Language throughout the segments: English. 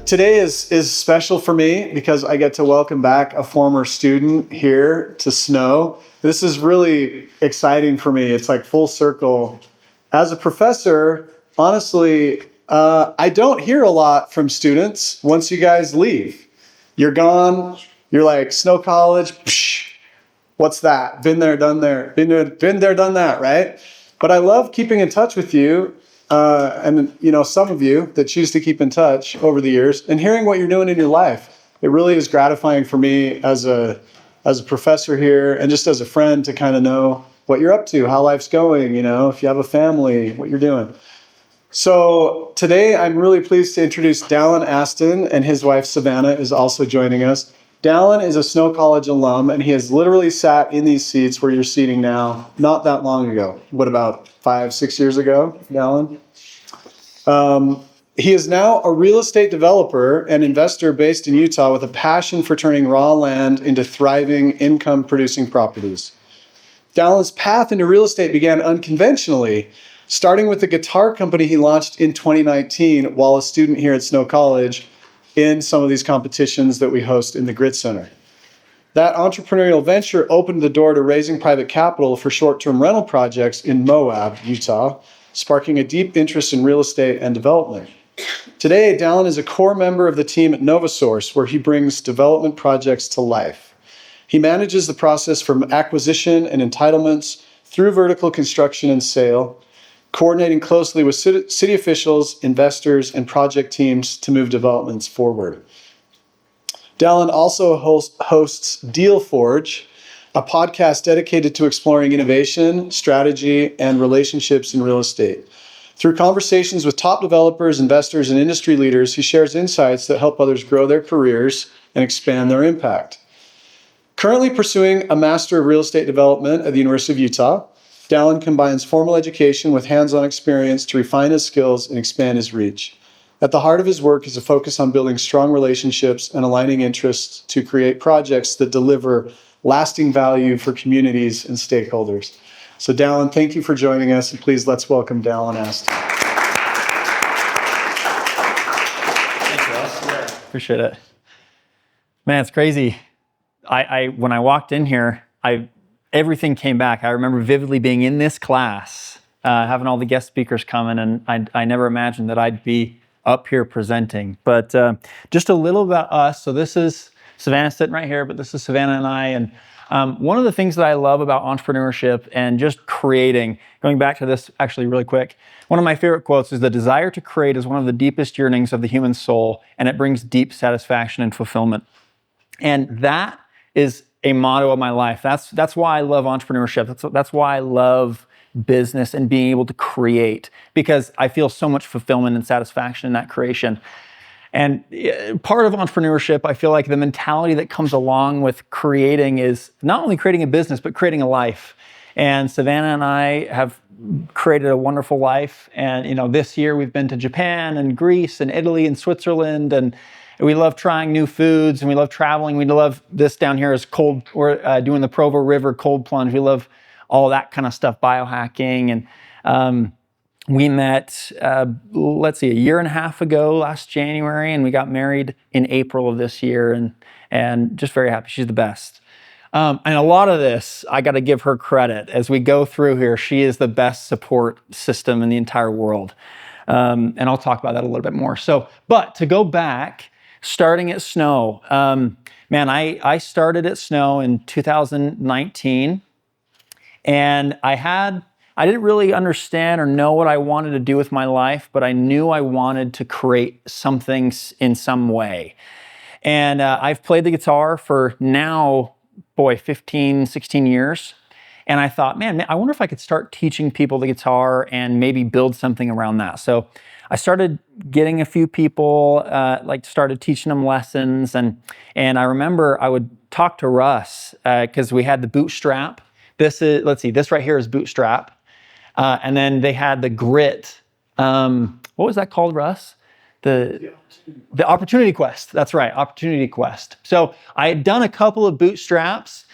Today is special for me because I get to welcome back a former student here to Snow. This is really exciting for me. It's like full circle. As a professor, honestly, I don't hear a lot from students once you guys leave. You're gone. You're like, Snow College, psh, what's that? Been there, done there. Been there, done that, right? But I love keeping in touch with you. And some of you that choose to keep in touch over the years and hearing what you're doing in your life. It really is gratifying for me as a professor here and just as a friend to kind of know what you're up to, how life's going, if you have a family, what you're doing. So today I'm really pleased to introduce Dallin Aston, and his wife Savannah is also joining us. Dallin is a Snow College alum, and he has literally sat in these seats where you're seating now not that long ago. What, about 5-6 years ago, Dallin? He is now a real estate developer and investor based in Utah with a passion for turning raw land into thriving income-producing properties. Dallin's path into real estate began unconventionally, starting with the guitar company he launched in 2019 while a student here at Snow College in some of these competitions that we host in the Grit Center. That entrepreneurial venture opened the door to raising private capital for short-term rental projects in Moab, Utah, sparking a deep interest in real estate and development. Today, Dallin is a core member of the team at NovaSource, where he brings development projects to life. He manages the process from acquisition and entitlements through vertical construction and sale, coordinating closely with city officials, investors, and project teams to move developments forward. Dallin also hosts Deal Forge, a podcast dedicated to exploring innovation, strategy, and relationships in real estate. Through conversations with top developers, investors, and industry leaders, he shares insights that help others grow their careers and expand their impact. Currently pursuing a Master of Real Estate Development at the University of Utah, Dallin combines formal education with hands-on experience to refine his skills and expand his reach. At the heart of his work is a focus on building strong relationships and aligning interests to create projects that deliver lasting value for communities and stakeholders. So Dallin, thank you for joining us, and please let's welcome Dallin Aston. Thanks, Ross. Yeah. Appreciate it. Man, it's crazy. When I walked in here, everything came back. I remember vividly being in this class, having all the guest speakers coming, and I never imagined that I'd be up here presenting. But just a little about us. So this is Savannah sitting right here, but this is Savannah and I. And one of the things that I love about entrepreneurship and just creating, going back to this actually really quick, one of my favorite quotes is, "The desire to create is one of the deepest yearnings of the human soul, and it brings deep satisfaction and fulfillment." And that is a motto of my life. That's why I love entrepreneurship. That's why I love business and being able to create, because I feel so much fulfillment and satisfaction in that creation. And part of entrepreneurship, I feel like the mentality that comes along with creating is not only creating a business, but creating a life. And Savannah and I have created a wonderful life. And this year we've been to Japan and Greece and Italy and Switzerland, and we love trying new foods, and we love traveling. We love this down here is cold. We're doing the Provo River cold plunge. We love all that kind of stuff, biohacking. And we met, a year and a half ago, last January, and we got married in April of this year, and just very happy. She's the best. And a lot of this, I got to give her credit. As we go through here, she is the best support system in the entire world. And I'll talk about that a little bit more. But to go back, starting at Snow, I started at Snow in 2019, and I didn't really understand or know what I wanted to do with my life, but I knew I wanted to create something in some way. And I've played the guitar for now, 15, 16 years. And I thought, man, I wonder if I could start teaching people the guitar and maybe build something around that. So I started getting a few people, started teaching them lessons. And I remember I would talk to Russ because we had the bootstrap. This right here is bootstrap. And then they had the grit. What was that called, Russ? The Opportunity Quest. That's right, Opportunity Quest. So I had done a couple of bootstraps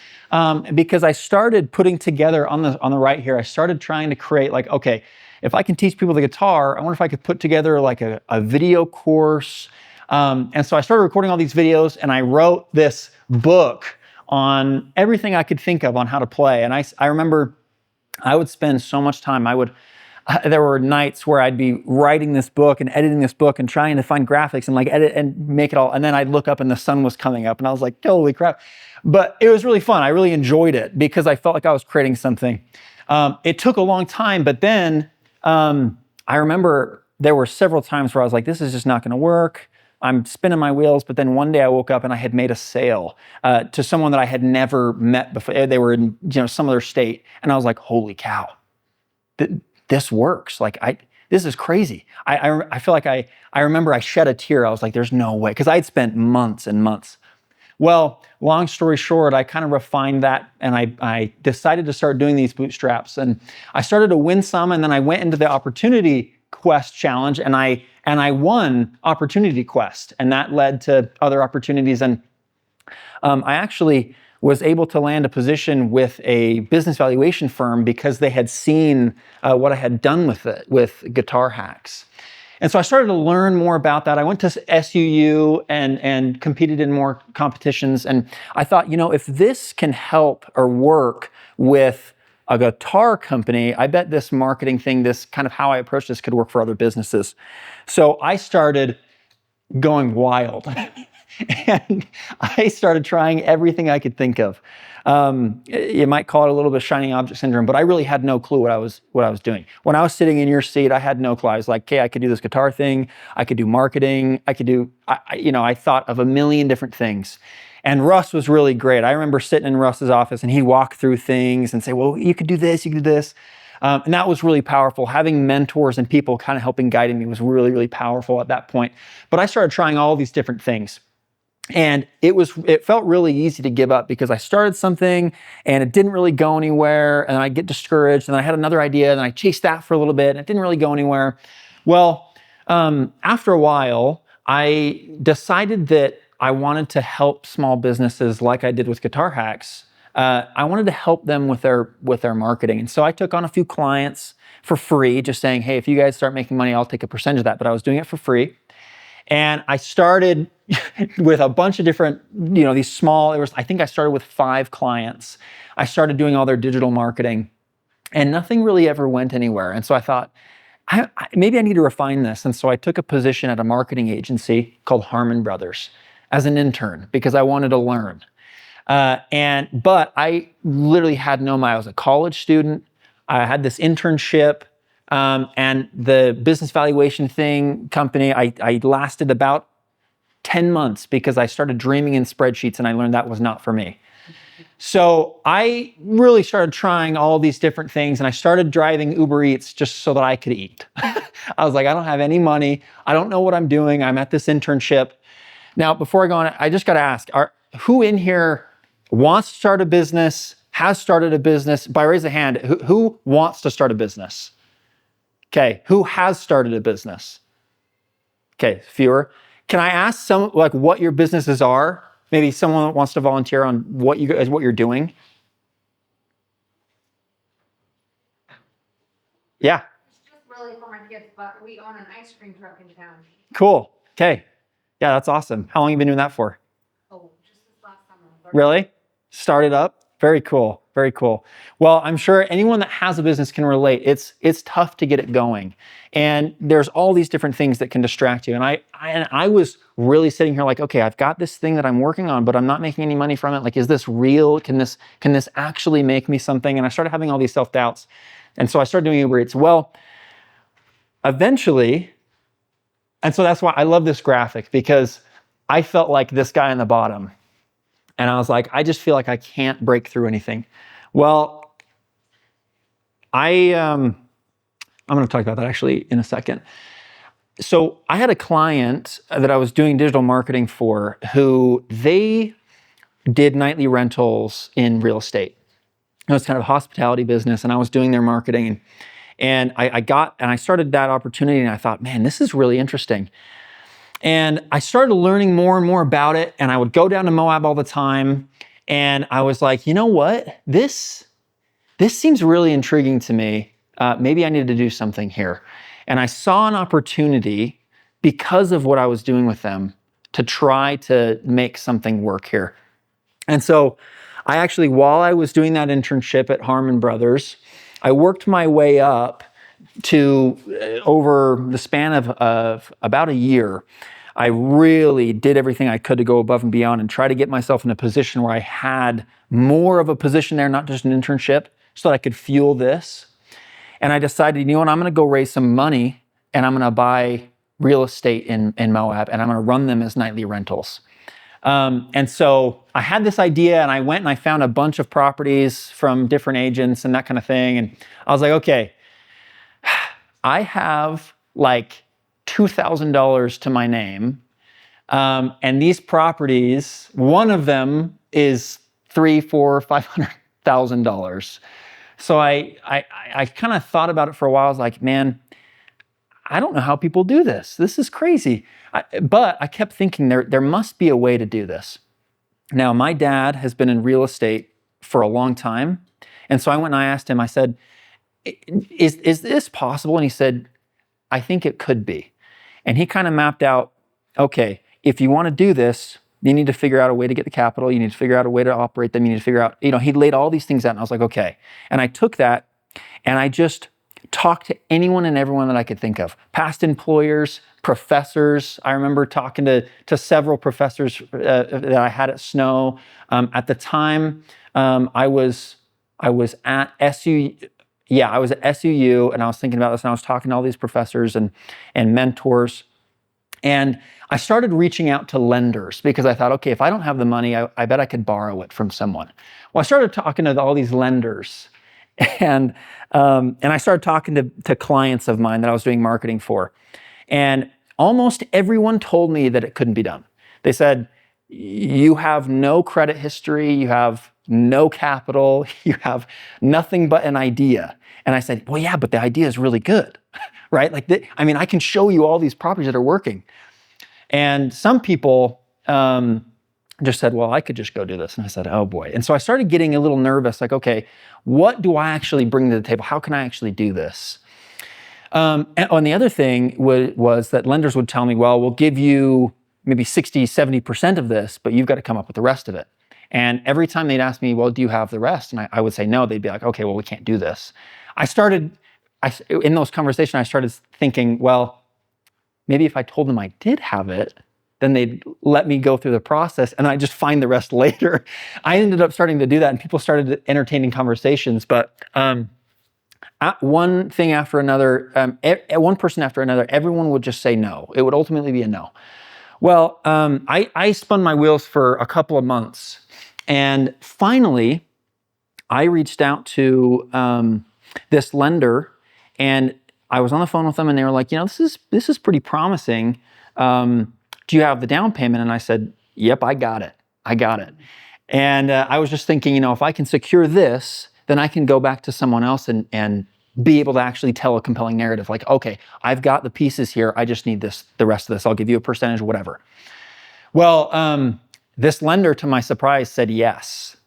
because I started putting together on the right here. I started trying to create if I can teach people the guitar, I wonder if I could put together a video course And so I started recording all these videos, and I wrote this book on everything I could think of on how to play. And I remember I would spend so much time. There were nights where I'd be writing this book and editing this book and trying to find graphics and like edit and make it all. And then I'd look up and the sun was coming up and I was like, holy crap. But it was really fun. I really enjoyed it because I felt like I was creating something. It took a long time, but then I remember there were several times where I was like, this is just not going to work. I'm spinning my wheels. But then one day I woke up and I had made a sale to someone that I had never met before. They were in some other state. And I was like, holy cow. This works. Like this is crazy. I feel like I remember I shed a tear. I was like, there's no way. Because I'd spent months and months. Well, long story short, I kind of refined that and I decided to start doing these bootstraps. And I started to win some, and then I went into the Opportunity Quest challenge and I won Opportunity Quest. And that led to other opportunities. And I actually was able to land a position with a business valuation firm because they had seen what I had done with Guitar Hacks. And so I started to learn more about that. I went to SUU and competed in more competitions. And I thought, if this can help or work with a guitar company, I bet this marketing thing, this kind of how I approach this could work for other businesses. So I started going wild. And I started trying everything I could think of. You might call it a little bit of shiny object syndrome, but I really had no clue what I was doing. When I was sitting in your seat, I had no clue. I was like, okay, I could do this guitar thing. I could do marketing. I thought of a million different things. And Russ was really great. I remember sitting in Russ's office and he'd walk through things and say, well, you could do this, you could do this. And that was really powerful. Having mentors and people kind of helping guiding me was really, really powerful at that point. But I started trying all these different things. And it felt really easy to give up because I started something and it didn't really go anywhere, and I get discouraged, and I had another idea and I chased that for a little bit and it didn't really go anywhere. Well, after a while, I decided that I wanted to help small businesses like I did with Guitar Hacks. I wanted to help them with their marketing. And so I took on a few clients for free, just saying, hey, if you guys start making money, I'll take a percentage of that. But I was doing it for free. And I started with a bunch of different, these small, I think I started with 5 clients. I started doing all their digital marketing and nothing really ever went anywhere. And so I thought, maybe I need to refine this. And so I took a position at a marketing agency called Harmon Brothers as an intern because I wanted to learn. But I literally had no money. I was a college student. I had this internship. And the business valuation company, I lasted about 10 months because I started dreaming in spreadsheets and I learned that was not for me. So I really started trying all these different things, and I started driving Uber Eats just so that I could eat. I was like, I don't have any money. I don't know what I'm doing. I'm at this internship. Now, before I go on, I just got to ask, who in here wants to start a business, has started a business? By raise of hand, who wants to start a business? Okay, who has started a business? Okay, fewer. Can I ask what your businesses are? Maybe someone that wants to volunteer on what you're doing. Yeah. It's just really for my kids, but we own an ice cream truck in town. Cool. Okay. Yeah, that's awesome. How long have you been doing that for? Oh, just this last summer. Really? Started up? Very cool. Very cool. Well, I'm sure anyone that has a business can relate. It's tough to get it going. And there's all these different things that can distract you. And I was really sitting here like, okay, I've got this thing that I'm working on, but I'm not making any money from it. Like, is this real? Can this actually make me something? And I started having all these self-doubts. And so I started doing Uber Eats. Well, eventually, and so that's why I love this graphic, because I felt like this guy on the bottom. And I was like, I just feel like I can't break through anything. Well, I'm going to talk about that actually in a second. So I had a client that I was doing digital marketing for who they did nightly rentals in real estate. It was kind of a hospitality business, and I was doing their marketing. And I started that opportunity, and I thought, man, this is really interesting. And I started learning more and more about it, and I would go down to Moab all the time, and I was like, you know what? This seems really intriguing to me. Maybe I need to do something here. And I saw an opportunity because of what I was doing with them to try to make something work here. And so I actually, while I was doing that internship at Harmon Brothers, I worked my way up to over the span of about a year. I really did everything I could to go above and beyond and try to get myself in a position where I had more of a position there, not just an internship, so that I could fuel this. And I decided, you know what, I'm going to go raise some money and I'm going to buy real estate in Moab and I'm going to run them as nightly rentals. And so I had this idea and I went and I found a bunch of properties from different agents and that kind of thing. And I was like, okay, I have like $2,000 to my name. And these properties, one of them is $300,000, $400,000, $500,000. So I kind of thought about it for a while. I was like, man, I don't know how people do this. This is crazy. But I kept thinking there must be a way to do this. Now, my dad has been in real estate for a long time. And so I went and I asked him, I said, is this possible? And he said, I think it could be. And he kind of mapped out, okay, if you want to do this, you need to figure out a way to get the capital. You need to figure out a way to operate them. You need to figure out, he laid all these things out. And I was like, okay. And I took that and I just talked to anyone and everyone that I could think of. Past employers, professors. I remember talking to several professors that I had at Snow. At the time, I was at SU. Yeah, I was at SUU and I was thinking about this and I was talking to all these professors and mentors. And I started reaching out to lenders because I thought, okay, if I don't have the money, I bet I could borrow it from someone. Well, I started talking to all these lenders and I started talking to clients of mine that I was doing marketing for. And almost everyone told me that it couldn't be done. They said, you have no credit history, you have no capital, you have nothing but an idea. And I said, well, yeah, but the idea is really good, right? Like, I can show you all these properties that are working. And some people just said, well, I could just go do this. And I said, oh boy. And so I started getting a little nervous, like, okay, what do I actually bring to the table? How can I actually do this? And the other thing was that lenders would tell me, well, we'll give you maybe 60, 70% of this, but you've got to come up with the rest of it. And every time they'd ask me, well, do you have the rest? And I would say no. They'd be like, okay, well, we can't do this. In those conversations, I started thinking, well, maybe if I told them I did have it, then they'd let me go through the process and I just find the rest later. I ended up starting to do that and people started entertaining conversations. But one thing after another, one person after another, everyone would just say no. It would ultimately be a no. Well, I spun my wheels for a couple of months. And finally, I reached out to this lender and I was on the phone with them and they were like, this is pretty promising. Do you have the down payment? And I said, yep, I got it. And I was just thinking, if I can secure this, then I can go back to someone else and be able to actually tell a compelling narrative. Like, okay, I've got the pieces here. I just need the rest of this. I'll give you a percentage, whatever. Well, this lender, to my surprise, said yes.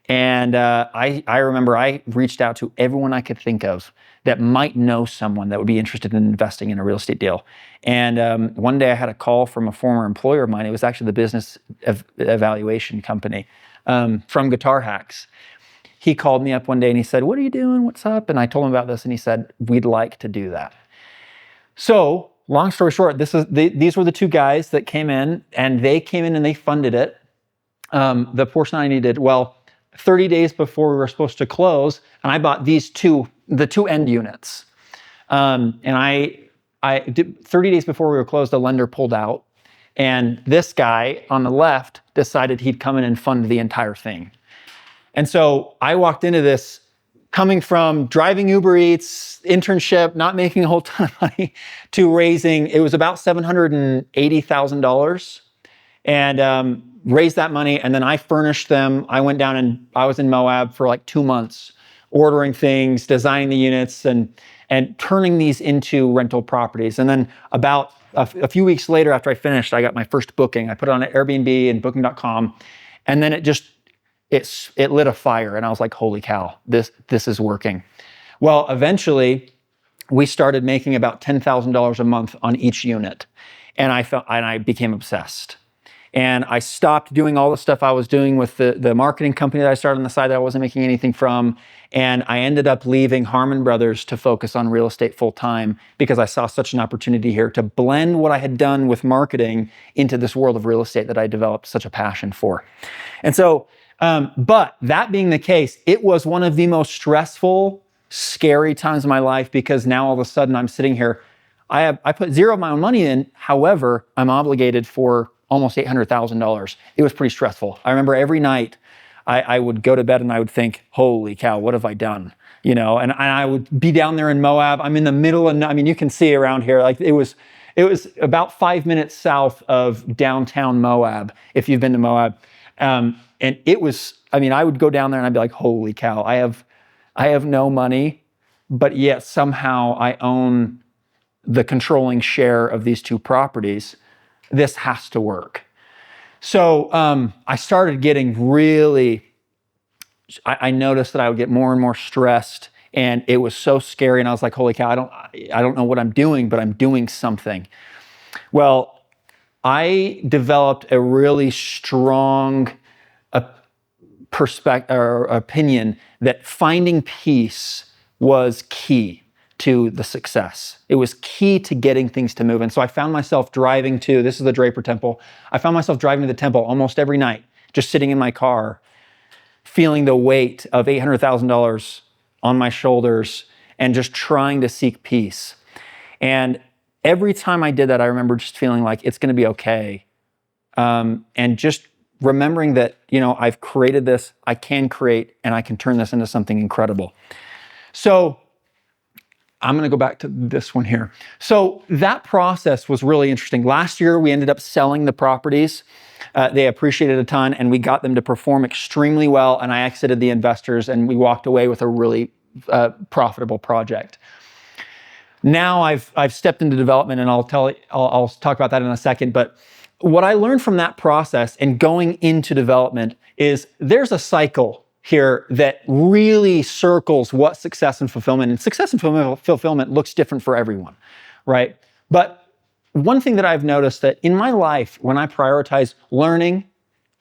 And I remember I reached out to everyone I could think of that might know someone that would be interested in investing in a real estate deal. And one day I had a call from a former employer of mine. It was actually the business evaluation company from Guitar Hacks. He called me up one day and he said, what are you doing? What's up? And I told him about this and he said, we'd like to do that. So long story short, these were the two guys that came in and they funded it. The portion I needed, 30 days before we were supposed to close, and I bought the two end units. And I did 30 days before we were closed, the lender pulled out, and this guy on the left decided he'd come in and fund the entire thing. And so I walked into this coming from driving Uber Eats, internship, not making a whole ton of money, to raising, it was about $780,000. And raised that money, and then I furnished them. I went down and I was in Moab for like 2 months, ordering things, designing the units, and turning these into rental properties. And then about a few weeks later, after I finished, I got my first booking. I put it on Airbnb and Booking.com, and then it lit a fire, and I was like, "Holy cow, this is working!" Well, eventually, we started making about $10,000 a month on each unit. And I became obsessed. And I stopped doing all the stuff I was doing with the marketing company that I started on the side that I wasn't making anything from. And I ended up leaving Harmon Brothers to focus on real estate full time because I saw such an opportunity here to blend what I had done with marketing into this world of real estate that I developed such a passion for. And so, but that being the case, it was one of the most stressful, scary times of my life because now all of a sudden I'm sitting here. I put zero of my own money in. However, I'm obligated for almost $800,000. It was pretty stressful. I remember every night I would go to bed and I would think, holy cow, what have I done? You know, and I would be down there in Moab. I'm in the middle of, I mean, you can see around here, like it was about 5 minutes south of downtown Moab, if you've been to Moab. And it was, I mean, I would go down there and I'd be like, holy cow, I have no money, but yet somehow I own the controlling share of these two properties. This has to work. So I started getting really, I noticed that I would get more and more stressed, and it was so scary. And I was like, holy cow, I don't know what I'm doing, but I'm doing something. Well, I developed a really strong perspective or opinion that finding peace was key to the success. It was key to getting things to move. And so I found myself driving to, this is the Draper Temple. I found myself driving to the temple almost every night, just sitting in my car, feeling the weight of $800,000 on my shoulders and just trying to seek peace. And every time I did that, I remember just feeling like it's going to be okay. And just remembering that, you know, I've created this, I can create, and I can turn this into something incredible. So I'm going to go back to this one here. So that process was really interesting. Last year, we ended up selling the properties. They appreciated a ton, and we got them to perform extremely well, and I exited the investors, and we walked away with a really profitable project. Now I've stepped into development, and I'll talk about that in a second, but what I learned from that process and going into development is there's a cycle here that really circles what success and fulfillment, and success and fulfillment looks different for everyone, right? But one thing that I've noticed that in my life, when I prioritize learning,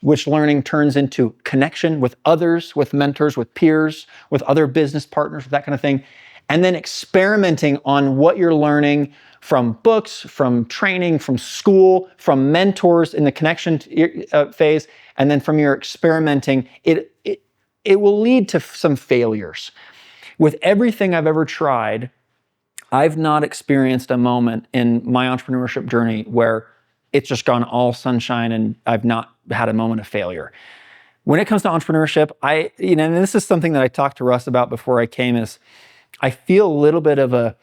which learning turns into connection with others, with mentors, with peers, with other business partners, that kind of thing, and then experimenting on what you're learning from books, from training, from school, from mentors in the connection phase, and then from your experimenting, it will lead to some failures. With everything I've ever tried, I've not experienced a moment in my entrepreneurship journey where it's just gone all sunshine and I've not had a moment of failure. When it comes to entrepreneurship, and this is something that I talked to Russ about before I came, is I feel a little bit of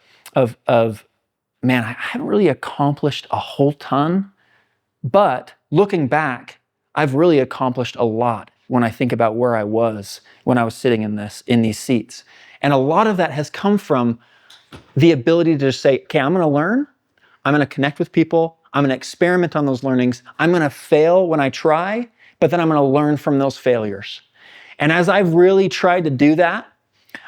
man, I haven't really accomplished a whole ton, but looking back, I've really accomplished a lot when I think about where I was when I was sitting in these seats. And a lot of that has come from the ability to just say, okay, I'm going to learn, I'm going to connect with people, I'm going to experiment on those learnings, I'm going to fail when I try, but then I'm going to learn from those failures. And as I've really tried to do that,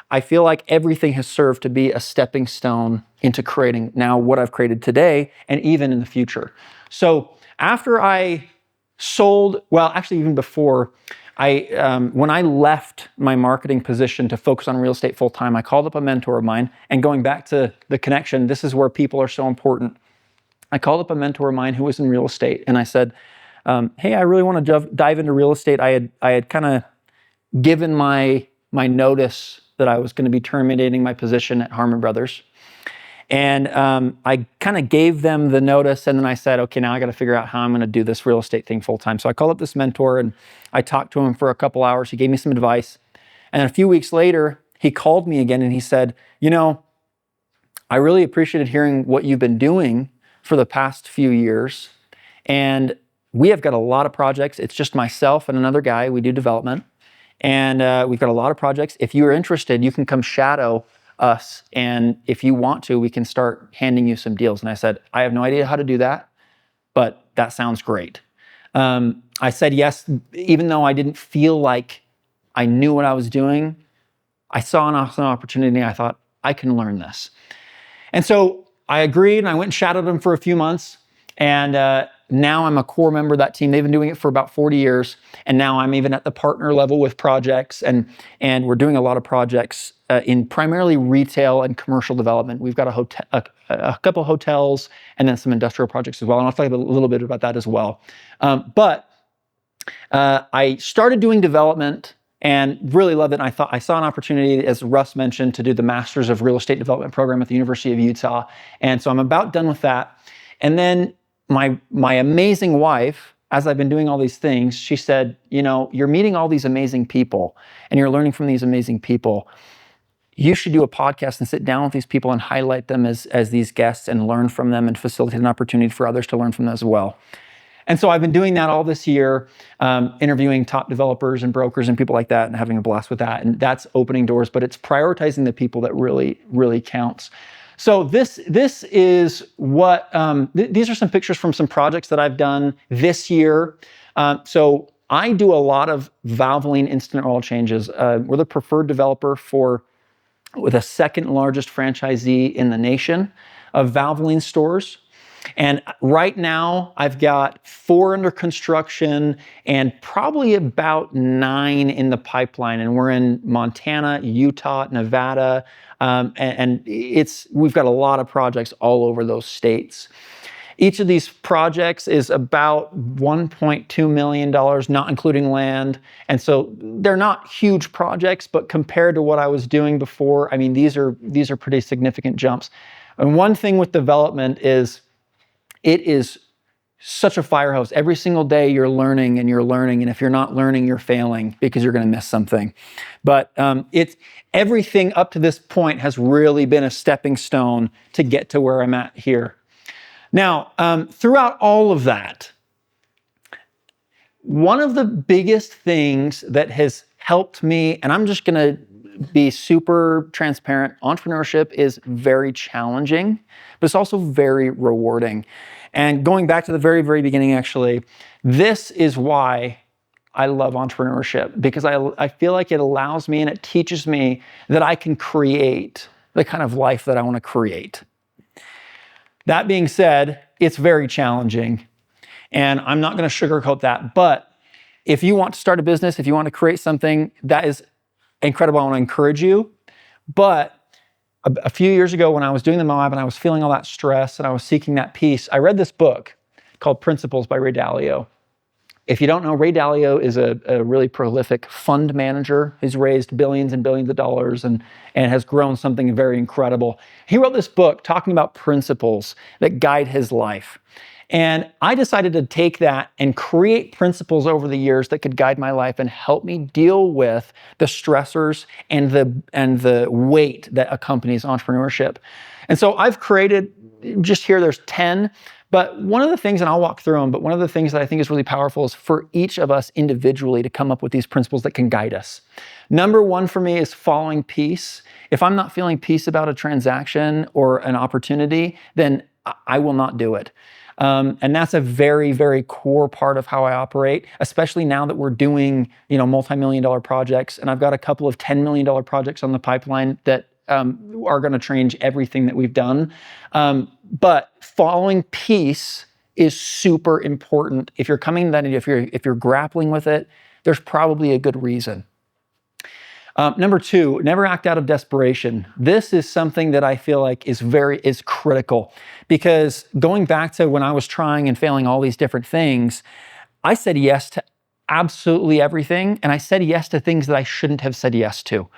I feel like everything has served to be a stepping stone into creating now what I've created today and even in the future. So after I sold, well, actually even before, when I left my marketing position to focus on real estate full time, I called up a mentor of mine, and going back to the connection, this is where people are so important. I called up a mentor of mine who was in real estate, and I said, hey, I really want to dive into real estate. I had kind of given my notice that I was going to be terminating my position at Harmon Brothers. And I kind of gave them the notice, and then I said, okay, now I got to figure out how I'm going to do this real estate thing full time. So I called up this mentor and I talked to him for a couple hours. He gave me some advice. And then a few weeks later, he called me again and he said, you know, I really appreciated hearing what you've been doing for the past few years. And we have got a lot of projects. It's just myself and another guy. We do development. And we've got a lot of projects. If you're interested, you can come shadow us, and if you want to, we can start handing you some deals. And I said, I have no idea how to do that, but that sounds great. I said yes, even though I didn't feel like I knew what I was doing. I saw an awesome opportunity. I thought, I can learn this. And so I agreed, and I went and shadowed them for a few months. And now I'm a core member of that team. They've been doing it for about 40 years. And now I'm even at the partner level with projects. And we're doing a lot of projects in primarily retail and commercial development. We've got a couple hotels and then some industrial projects as well. And I'll talk a little bit about that as well. But I started doing development and really loved it. And I saw an opportunity, as Russ mentioned, to do the Masters of Real Estate Development program at the University of Utah. And so I'm about done with that. And then my amazing wife, as I've been doing all these things, she said, you're meeting all these amazing people and you're learning from these amazing people. You should do a podcast and sit down with these people and highlight them as these guests and learn from them and facilitate an opportunity for others to learn from them as well. And so I've been doing that all this year, interviewing top developers and brokers and people like that and having a blast with that. And that's opening doors, but it's prioritizing the people that really, really counts. So this is what, these are some pictures from some projects that I've done this year. So I do a lot of Valvoline instant oil changes. We're the preferred developer with the second largest franchisee in the nation of Valvoline stores. And right now, I've got 4 under construction and probably about 9 in the pipeline. And we're in Montana, Utah, Nevada, and we've got a lot of projects all over those states. Each of these projects is about $1.2 million, not including land. And so they're not huge projects, but compared to what I was doing before, I mean, these are pretty significant jumps. And one thing with development is, it is such a fire hose. Every single day you're learning. And if you're not learning, you're failing because you're going to miss something. But everything up to this point has really been a stepping stone to get to where I'm at here. Now, throughout all of that, one of the biggest things that has helped me, and I'm just going to be super transparent, entrepreneurship is very challenging, but it's also very rewarding. And going back to the very, very beginning, actually, this is why I love entrepreneurship, because I feel like it allows me and it teaches me that I can create the kind of life that I want to create. That being said, it's very challenging, and I'm not going to sugarcoat that. But if you want to start a business, if you want to create something, that is incredible. I want to encourage you. But a few years ago when I was doing the Moab and I was feeling all that stress and I was seeking that peace, I read this book called Principles by Ray Dalio. If you don't know, Ray Dalio is a really prolific fund manager. He's raised billions and billions of dollars and has grown something very incredible. He wrote this book talking about principles that guide his life. And I decided to take that and create principles over the years that could guide my life and help me deal with the stressors and the weight that accompanies entrepreneurship. And so I've created, just here there's 10, but one of the things, and I'll walk through them, but one of the things that I think is really powerful is for each of us individually to come up with these principles that can guide us. Number 1 for me is following peace. If I'm not feeling peace about a transaction or an opportunity, then I will not do it. And that's a very, very core part of how I operate, especially now that we're doing, multi-million-dollar projects. And I've got a couple of $10 million projects on the pipeline that are going to change everything that we've done. But following peace is super important. If you're coming to that, if you're grappling with it, there's probably a good reason. Number 2, never act out of desperation. This is something that I feel like is critical, because going back to when I was trying and failing all these different things, I said yes to absolutely everything, and I said yes to things that I shouldn't have said yes to.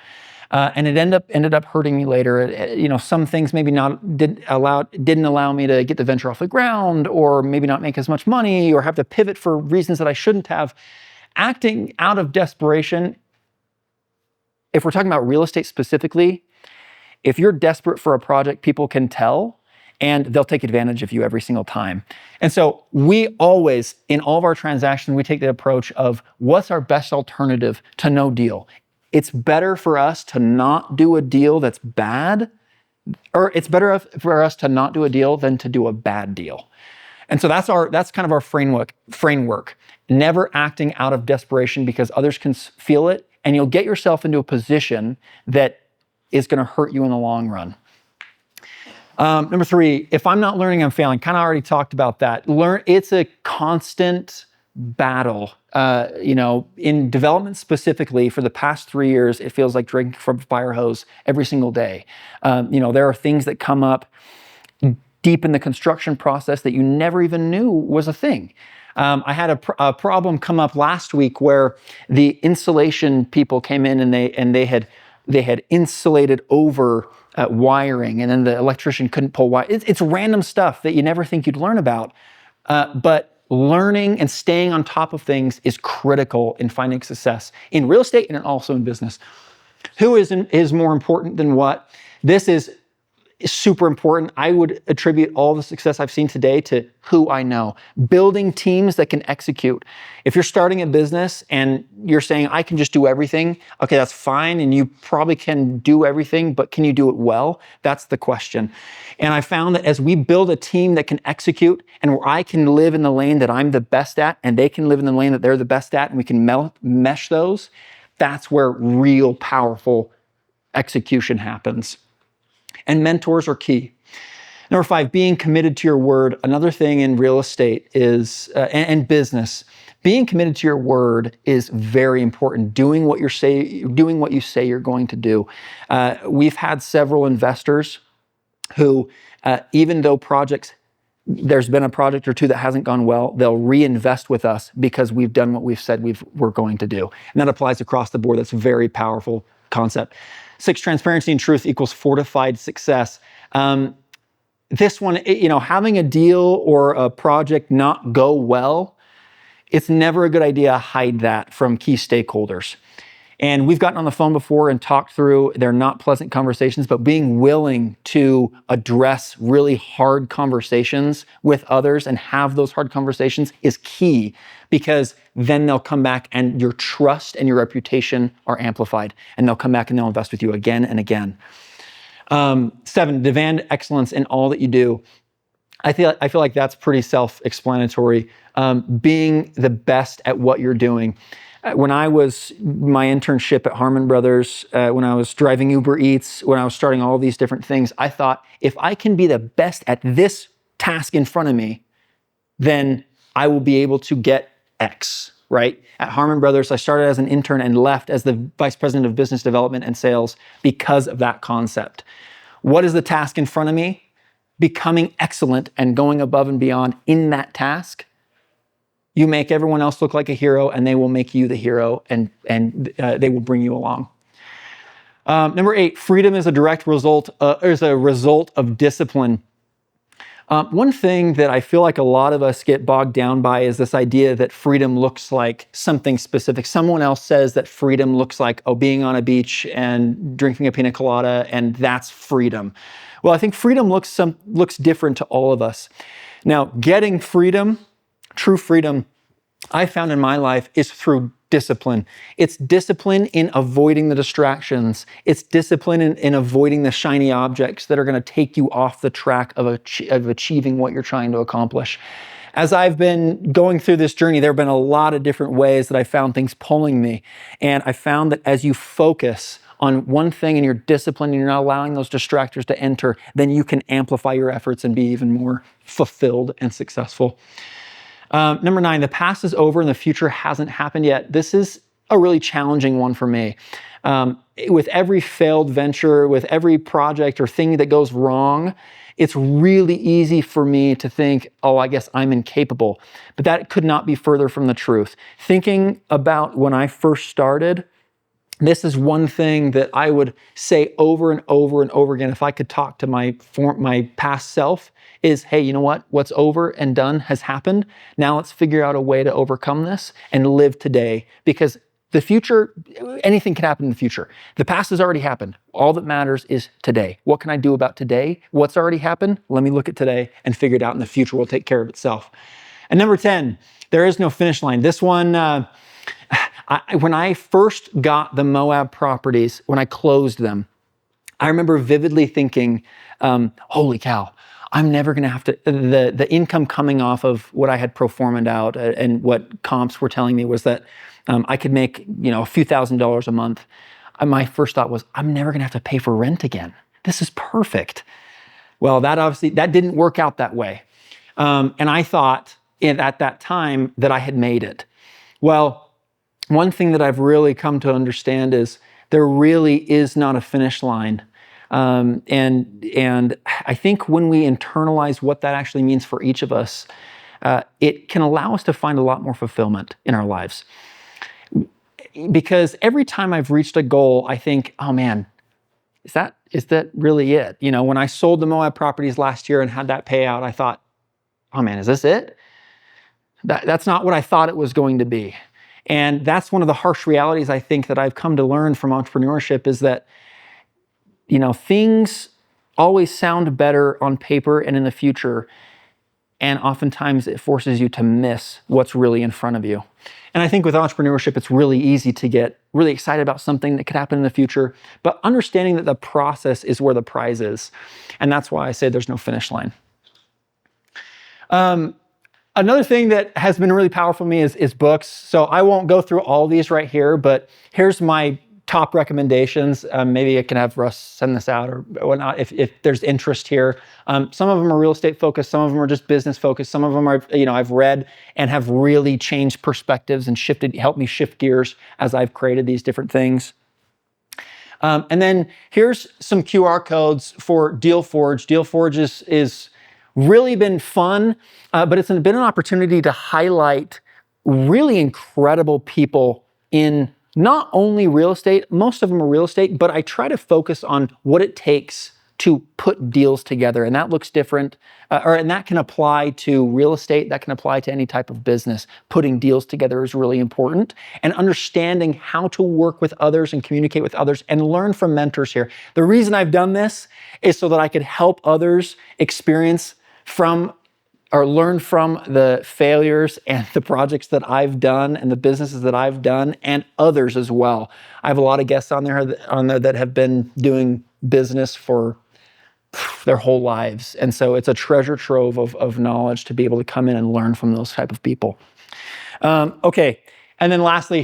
And it ended up hurting me later. Some things maybe didn't allow me to get the venture off the ground, or maybe not make as much money, or have to pivot for reasons that I shouldn't have. Acting out of desperation, if we're talking about real estate specifically, if you're desperate for a project, people can tell, and they'll take advantage of you every single time. And so we always, in all of our transactions, we take the approach of what's our best alternative to no deal. It's better for us to not do a deal that's bad, or it's better for us to not do a deal than to do a bad deal. And so that's kind of our framework. Never acting out of desperation because others can feel it, and you'll get yourself into a position that is going to hurt you in the long run. Number 3, if I'm not learning, I'm failing. Kind of already talked about that. It's a constant battle. In development specifically, for the past 3 years, it feels like drinking from a fire hose every single day. There are things that come up deep in the construction process that you never even knew was a thing. I had a problem come up last week where the insulation people came in and they had insulated over wiring, and then the electrician couldn't pull wire. It's random stuff that you never think you'd learn about, but learning and staying on top of things is critical in finding success in real estate and also in business. Who is more important than what? This is super important. I would attribute all the success I've seen today to who I know. Building teams that can execute. If you're starting a business and you're saying, I can just do everything, okay, that's fine, and you probably can do everything, but can you do it well? That's the question. And I found that as we build a team that can execute, and where I can live in the lane that I'm the best at, and they can live in the lane that they're the best at, and we can mesh those, that's where real powerful execution happens. And mentors are key. Number 5, being committed to your word. Another thing in real estate is, and business, being committed to your word is very important. Doing what you say you're going to do. We've had several investors who, even though there's been a project or two that hasn't gone well, they'll reinvest with us because we've done what we've said we're going to do. And that applies across the board. That's a very powerful concept. 6, transparency and truth equals fortified success. This one, having a deal or a project not go well, it's never a good idea to hide that from key stakeholders. And we've gotten on the phone before and talked through, they're not pleasant conversations, but being willing to address really hard conversations with others and have those hard conversations is key, because then they'll come back and your trust and your reputation are amplified, and they'll come back and they'll invest with you again and again. 7, demand excellence in all that you do. I feel like that's pretty self-explanatory. Being the best at what you're doing. When I was my internship at Harmon Brothers, when I was driving Uber Eats, when I was starting all these different things, I thought, if I can be the best at this task in front of me, then I will be able to get X, right? At Harmon Brothers, I started as an intern and left as the vice president of business development and sales because of that concept. What is the task in front of me? Becoming excellent and going above and beyond in that task. You make everyone else look like a hero, and they will make you the hero, and they will bring you along. Number 8, freedom is a direct result, of discipline. One thing that I feel like a lot of us get bogged down by is this idea that freedom looks like something specific. Someone else says that freedom looks like, being on a beach and drinking a pina colada, and that's freedom. Well, I think freedom looks different to all of us. Now, getting freedom, true freedom, I found in my life is through discipline. It's discipline in avoiding the distractions. It's discipline in avoiding the shiny objects that are going to take you off the track of achieving what you're trying to accomplish. As I've been going through this journey, there have been a lot of different ways that I found things pulling me. And I found that as you focus on one thing and you're disciplined and you're not allowing those distractors to enter, then you can amplify your efforts and be even more fulfilled and successful. Number 9, the past is over and the future hasn't happened yet. This is a really challenging one for me. With every failed venture, with every project or thing that goes wrong, it's really easy for me to think, I guess I'm incapable. But that could not be further from the truth. Thinking about when I first started, this is one thing that I would say over and over and over again if I could talk to my past self is, hey, you know what? What's over and done has happened. Now let's figure out a way to overcome this and live today, because the future, anything can happen in the future. The past has already happened. All that matters is today. What can I do about today? What's already happened? Let me look at today and figure it out, and the future will take care of itself. And number 10, there is no finish line. This one, when I first got the Moab properties, when I closed them, I remember vividly thinking, holy cow, I'm never going to have to, the income coming off of what I had pro forma'd out and what comps were telling me was that I could make, a few $1,000s a month. My first thought was, I'm never going to have to pay for rent again. This is perfect. Well, that didn't work out that way. And I thought at that time that I had made it. Well, one thing that I've really come to understand is there really is not a finish line. And I think when we internalize what that actually means for each of us, it can allow us to find a lot more fulfillment in our lives. Because every time I've reached a goal, I think, oh man, is that really it? You know, when I sold the Moab properties last year and had that payout, I thought, oh man, is this it? That's not what I thought it was going to be. And that's one of the harsh realities I think that I've come to learn from entrepreneurship is that, you know, things always sound better on paper and in the future. And oftentimes it forces you to miss what's really in front of you. And I think with entrepreneurship, it's really easy to get really excited about something that could happen in the future, but understanding that the process is where the prize is. And that's why I say there's no finish line. Another thing that has been really powerful for me is books. So I won't go through all these right here, but here's my top recommendations. Maybe I can have Russ send this out or whatnot if there's interest here. Some of them are real estate focused. Some of them are just business focused. Some of them are, you know, I've read and have really changed perspectives and helped me shift gears as I've created these different things. And then here's some QR codes for DealForge. DealForge is really been fun, but it's been an opportunity to highlight really incredible people in not only real estate, most of them are real estate, but I try to focus on what it takes to put deals together. And that looks different, and that can apply to real estate, that can apply to any type of business. Putting deals together is really important, and understanding how to work with others and communicate with others and learn from mentors here. The reason I've done this is so that I could help others experience from or learn from the failures and the projects that I've done and the businesses that I've done and others as well. I have a lot of guests on there that have been doing business for their whole lives. And so it's a treasure trove of knowledge to be able to come in and learn from those type of people. Okay. And then lastly,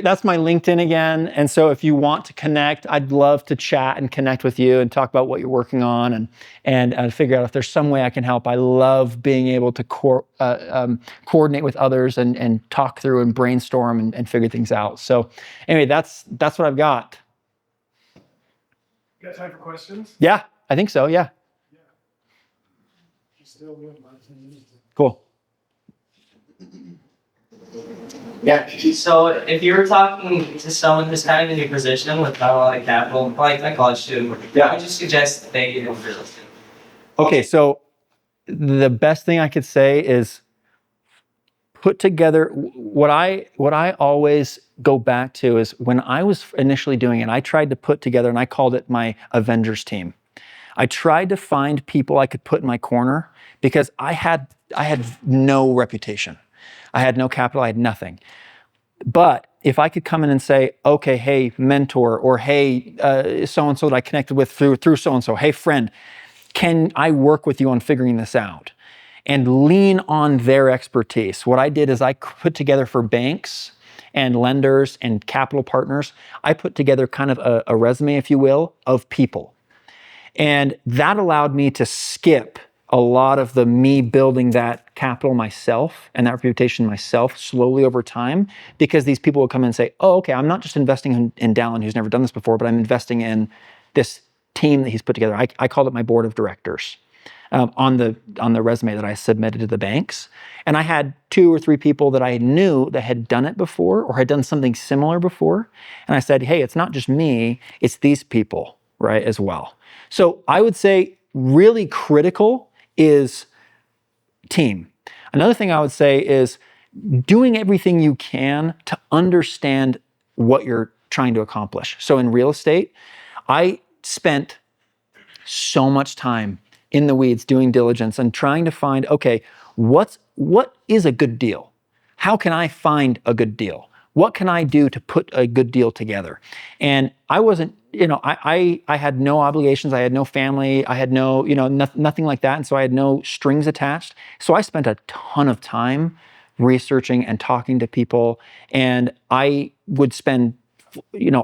that's my LinkedIn again. And so if you want to connect, I'd love to chat and connect with you and talk about what you're working on and figure out if there's some way I can help. I love being able to coordinate with others and talk through and brainstorm and figure things out. So anyway, that's what I've got. You got time for questions? Yeah, I think so. Yeah. Cool. Yeah, so if you were talking to someone who's kind of in your position with not a lot of capital, like a college student, I would just suggest that they get into real estate. Okay, so the best thing I could say is put together what I always go back to is when I was initially doing it, I tried to put together, and I called it my Avengers team. I tried to find people I could put in my corner because I had no reputation. I had no capital, I had nothing. But if I could come in and say, okay, hey, mentor, or hey, so-and-so that I connected with through so-and-so, hey, friend, can I work with you on figuring this out? And lean on their expertise. What I did is I put together for banks and lenders and capital partners, I put together kind of a resume, if you will, of people. And that allowed me to skip a lot of the me building that capital myself and that reputation myself slowly over time, because these people would come in and say, oh, okay, I'm not just investing in Dallin, who's never done this before, but I'm investing in this team that he's put together. I called it my board of directors on the resume that I submitted to the banks. And I had 2 or 3 people that I knew that had done it before or had done something similar before. And I said, hey, it's not just me, it's these people, right, as well. So I would say really critical is team. Another thing I would say is doing everything you can to understand what you're trying to accomplish. So in real estate, I spent so much time in the weeds doing diligence and trying to find, okay, what is a good deal? How can I find a good deal? What can I do to put a good deal together? And I wasn't, I had no obligations. I had no family. I had no, nothing like that. And so I had no strings attached. So I spent a ton of time researching and talking to people. And I would spend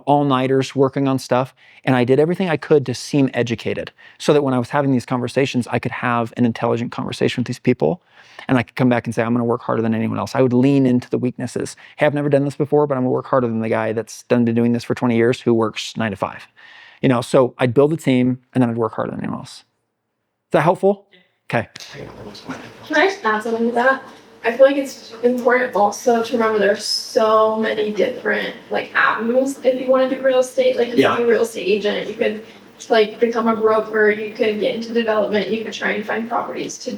all-nighters working on stuff. And I did everything I could to seem educated so that when I was having these conversations, I could have an intelligent conversation with these people. And I could come back and say, I'm going to work harder than anyone else. I would lean into the weaknesses. Hey, I've never done this before, but I'm going to work harder than the guy that's been doing this for 20 years who works 9 to 5. So I'd build a team and then I'd work harder than anyone else. Is that helpful? Okay. Can I add something to that? I feel like it's important also to remember there's so many different avenues if you want to do real estate. Like, you can be a real estate agent, you could become a broker, you could get into development, you could try and find properties to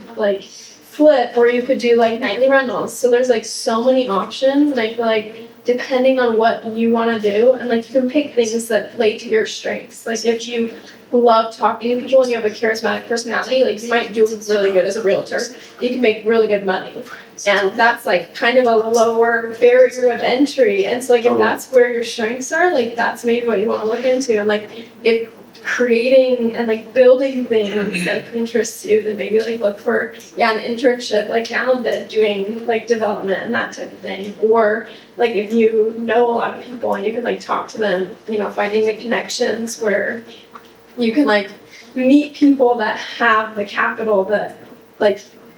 flip, or you could do nightly rentals. So there's so many options, and I feel like depending on what you want to do, and you can pick things that play to your strengths. If you love talking to people and you have a charismatic personality, you might do really good as a realtor. You can make really good money. And that's kind of a lower barrier of entry. And so if that's where your strengths are, that's maybe what you want to look into. And if creating and building things that interests you, then maybe look for an internship like Dallin did, doing development and that type of thing. Or if you know a lot of people and you can talk to them, finding the connections where you can meet people that have the capital that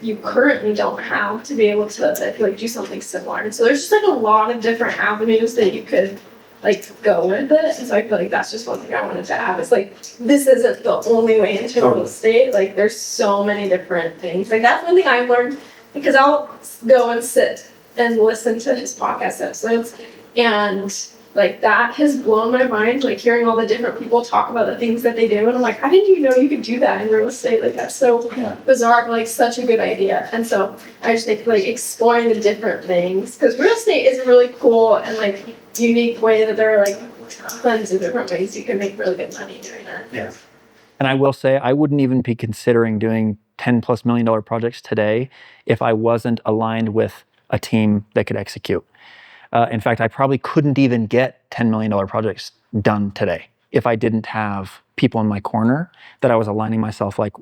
you currently don't have to be able to do something similar. And so there's just a lot of different avenues that you could go with it. And so I feel that's just one thing I wanted to add. It's this isn't the only way into real estate. There's so many different things. That's one thing I've learned, because I'll go and sit and listen to his podcast episodes, and that has blown my mind, hearing all the different people talk about the things that they do. And I'm I didn't even know you could do that in real estate. That's so bizarre, but such a good idea. And so I just think exploring the different things, because real estate is a really cool and unique way that there are tons of different ways you can make really good money doing that. Yeah. And I will say, I wouldn't even be considering doing $10+ million projects today if I wasn't aligned with a team that could execute. In fact, I probably couldn't even get $10 million projects done today if I didn't have people in my corner that I was aligning myself, like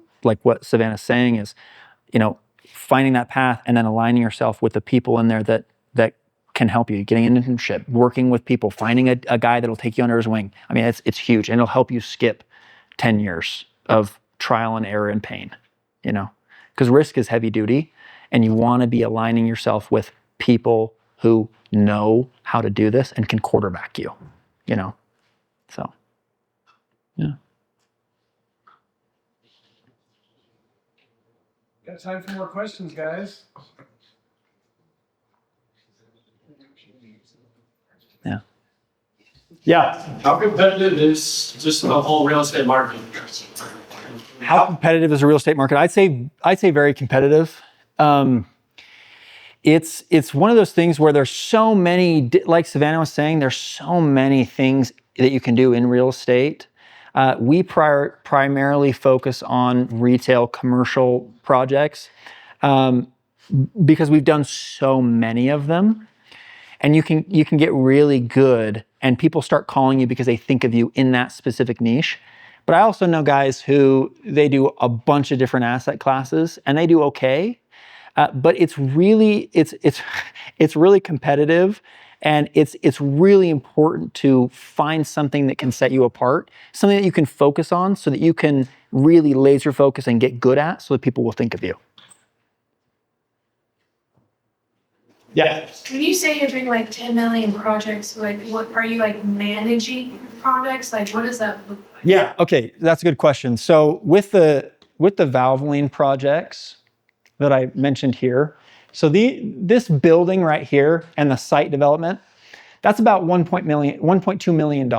what Savannah's saying is, finding that path and then aligning yourself with the people in there that can help you, getting an internship, working with people, finding a guy that'll take you under his wing. I mean, it's huge, and it'll help you skip 10 years of trial and error and pain, because risk is heavy duty, and you want to be aligning yourself with people who know how to do this and can quarterback you, so, yeah. Got time for more questions, guys? Yeah. Yeah. How competitive is just the whole real estate market? How competitive is the real estate market? I'd say very competitive. It's one of those things where there's so many, like Savannah was saying, there's so many things that you can do in real estate. We primarily focus on retail commercial projects because we've done so many of them, and you can get really good, and people start calling you because they think of you in that specific niche. But I also know guys who they do a bunch of different asset classes and they do okay. But it's really competitive, and it's really important to find something that can set you apart, something that you can focus on so that you can really laser focus and get good at so that people will think of you. Yeah. When you say you're doing 10 million projects, what are you managing projects? What does that look like? Yeah, okay, that's a good question. So with the Valvoline projects that I mentioned here, so this building right here and the site development, that's about $1.2 million,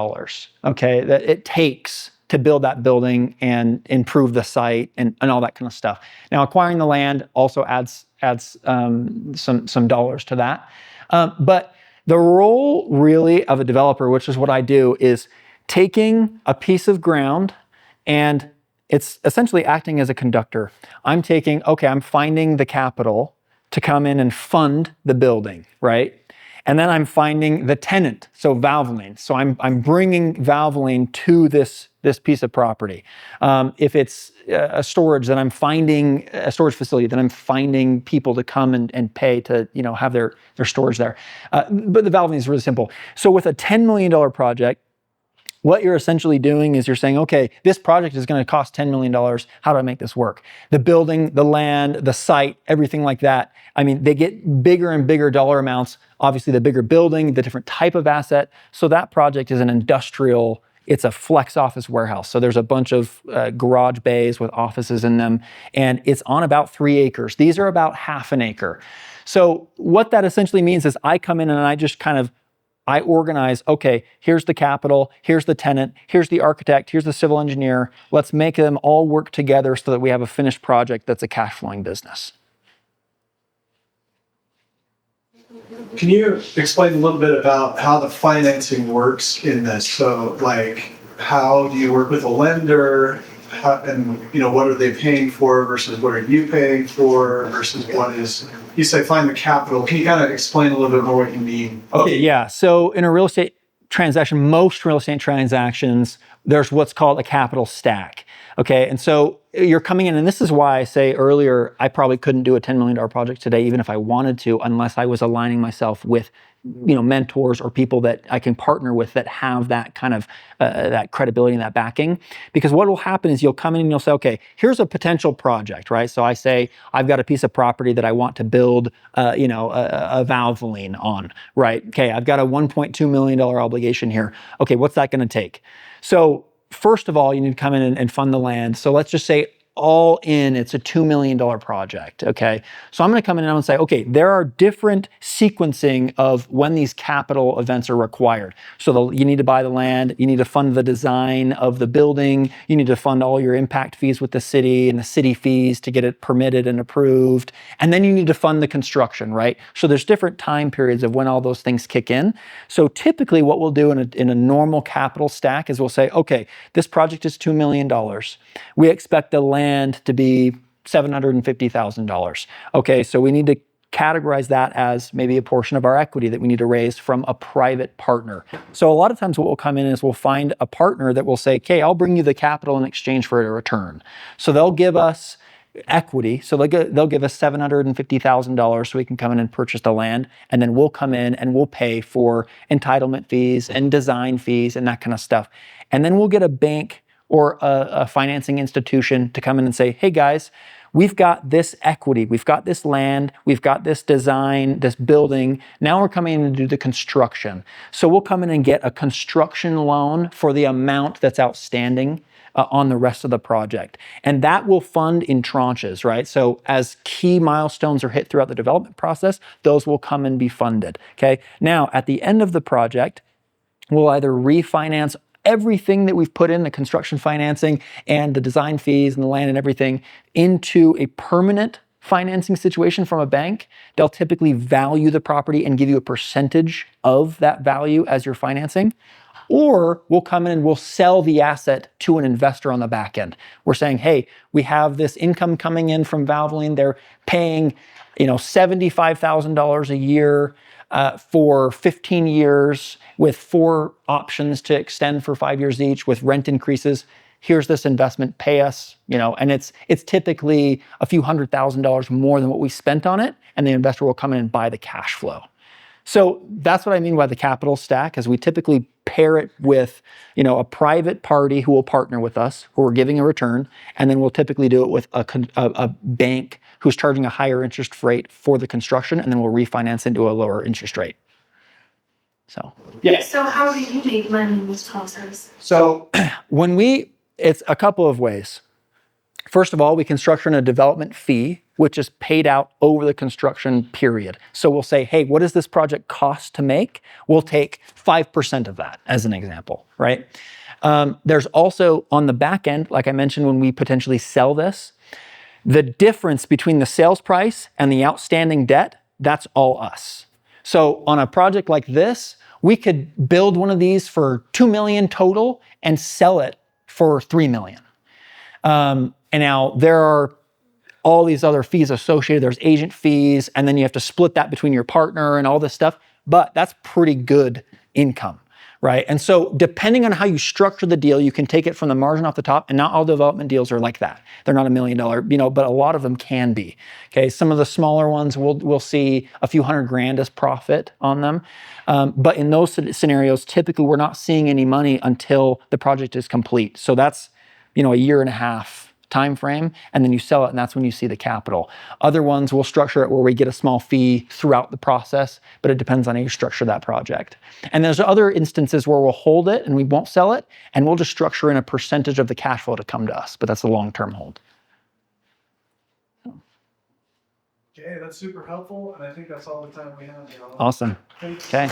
okay, that it takes to build that building and improve the site and all that kind of stuff. Now, acquiring the land also adds some dollars to that. But the role really of a developer, which is what I do, is taking a piece of ground, and it's essentially acting as a conductor. I'm finding the capital to come in and fund the building, right? And then I'm finding the tenant, so Valvoline. So I'm bringing Valvoline to this piece of property. If it's a storage, then I'm finding a storage facility, then I'm finding people to come and pay to have their storage there. But the Valvoline is really simple. So with a $10 million project, what you're essentially doing is you're saying, okay, this project is going to cost $10 million. How do I make this work? The building, the land, the site, everything like that. I mean, they get bigger and bigger dollar amounts. Obviously, the bigger building, the different type of asset. So that project is an industrial, it's a flex office warehouse. So there's a bunch of garage bays with offices in them, and it's on about 3 acres. These are about half an acre. So what that essentially means is I come in and I organize, okay, here's the capital, here's the tenant, here's the architect, here's the civil engineer. Let's make them all work together so that we have a finished project that's a cash flowing business. Can you explain a little bit about how the financing works in this? So, like, how do you work with a lender? And what are they paying for versus what are you paying for versus what is, you say find the capital. Can you kind of explain a little bit more what you mean? Okay, yeah. So in a real estate transaction, most real estate transactions, there's what's called a capital stack. Okay, and so you're coming in, and this is why I say earlier, I probably couldn't do a $10 million project today, even if I wanted to, unless I was aligning myself with mentors or people that I can partner with that have that kind of that credibility and that backing. Because what will happen is you'll come in and you'll say, okay, here's a potential project, right? So I say, I've got a piece of property that I want to build, a Valvoline on, right? Okay, I've got a $1.2 million obligation here. Okay, what's that going to take? So first of all, you need to come in and fund the land. So let's just say all in, it's a $2 million project, okay? So I'm gonna come in and I'm gonna say, okay, there are different sequencing of when these capital events are required. So you need to buy the land, you need to fund the design of the building, you need to fund all your impact fees with the city and the city fees to get it permitted and approved, and then you need to fund the construction, right? So there's different time periods of when all those things kick in. So typically what we'll do in a normal capital stack is we'll say, okay, this project is $2 million. We expect the land to be $750,000. Okay, so we need to categorize that as maybe a portion of our equity that we need to raise from a private partner. So a lot of times what will come in is we'll find a partner that will say, okay, I'll bring you the capital in exchange for a return. So they'll give us equity. So they'll give us $750,000 so we can come in and purchase the land. And then we'll come in and we'll pay for entitlement fees and design fees and that kind of stuff. And then we'll get a bank or a financing institution to come in and say, hey guys, we've got this equity, we've got this land, we've got this design, this building. Now we're coming in to do the construction. So we'll come in and get a construction loan for the amount that's outstanding on the rest of the project. And that will fund in tranches, right? So as key milestones are hit throughout the development process, those will come and be funded, okay? Now, at the end of the project, we'll either refinance everything that we've put in, the construction financing and the design fees and the land and everything, into a permanent financing situation from a bank. They'll typically value the property and give you a percentage of that value as your financing. Or we'll come in and we'll sell the asset to an investor on the back end. We're saying, hey, we have this income coming in from Valvoline. They're paying, $75,000 a year for 15 years with 4 options to extend for 5 years each with rent increases. Here's this investment, pay us, and it's typically a few $100,000 more than what we spent on it, and the investor will come in and buy the cash flow. So that's what I mean by the capital stack, is we typically pair it with, a private party who will partner with us, who are giving a return, and then we'll typically do it with a bank who's charging a higher interest rate for the construction, and then we'll refinance into a lower interest rate. So, yeah. So how do you make money in this process? So it's a couple of ways. First of all, we can structure in a development fee, which is paid out over the construction period. So we'll say, hey, what does this project cost to make? We'll take 5% of that as an example, right? There's also on the back end, like I mentioned, when we potentially sell this, the difference between the sales price and the outstanding debt, that's all us. So on a project like this, we could build one of these for $2 million total and sell it for $3 million. And now there are all these other fees associated. There's agent fees, and then you have to split that between your partner and all this stuff. but that's pretty good income, right? And so depending on how you structure the deal, you can take it from the margin off the top, and not all development deals are like that. They're not $1 million, but a lot of them can be. Okay, some of the smaller ones we'll see a few $100,000 as profit on them. But in those scenarios, typically we're not seeing any money until the project is complete. So that's, a 1.5 year time frame, and then you sell it, and that's when you see the capital. Other ones we'll structure it where we get a small fee throughout the process, but it depends on how you structure that project. And there's other instances where we'll hold it and we won't sell it, and we'll just structure in a percentage of the cash flow to come to us, but that's a long-term hold. Okay, that's super helpful, and I think that's all the time we have. Awesome. Okay.